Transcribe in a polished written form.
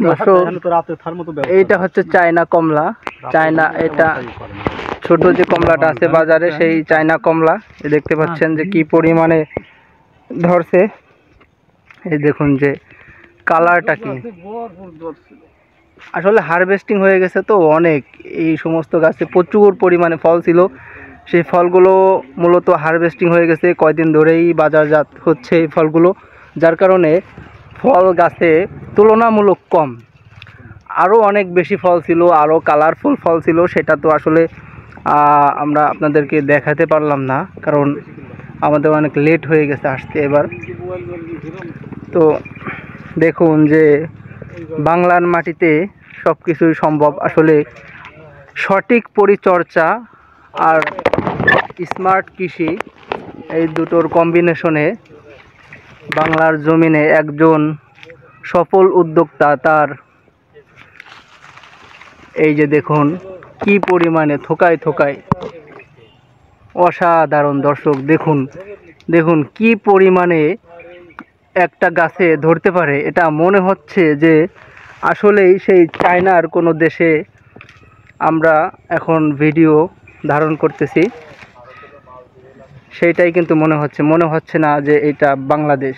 দর্শক এইটা হচ্ছে চায়না কমলা। চায়না, এটা ছোট যে কমলাটা আছে বাজারে সেই চায়না কমলা। দেখতে পাচ্ছেন যে কি পরিমাণে ধরছে। এই দেখুন যে কালারটা কি, আসলে হারভেস্টিং হয়ে গেছে তো অনেক। এই সমস্ত গাছে প্রচুর পরিমাণে ফল ছিল, সেই ফলগুলো মূলত হারভেস্টিং হয়ে গেছে কয়দিন ধরেই বাজারজাত হচ্ছে এই ফলগুলো, যার কারণে ফল গাছে তুলনামূলক কম। আরও অনেক বেশি ফল ছিল, আরও কালারফুল ফল ছিল, সেটা তো আসলে আমরা আপনাদেরকে দেখাতে পারলাম না, কারণ আমাদের অনেক লেট হয়ে গেছে আসতে এবার। তো দেখুন যে বাংলার মাটিতে সব কিছুই সম্ভব। আসলে সঠিক পরিচর্যা আর স্মার্ট কৃষি, এই দুটোর কম্বিনেশনে বাংলার জমিনে একজন সফল উদ্যোক্তা তার এই যে দেখুন কি পরিমাণে থোকায় থোকায়, অসাধারণ। দর্শক দেখুন, দেখুন কি পরিমাণে একটা গাছে ধরতে পারে। এটা মনে হচ্ছে যে আসলেই সেই চায়নার কোনো দেশে আমরা এখন ভিডিও ধারণ করতেছি, সেইটাই কিন্তু মনে হচ্ছে না যে এটা বাংলাদেশ।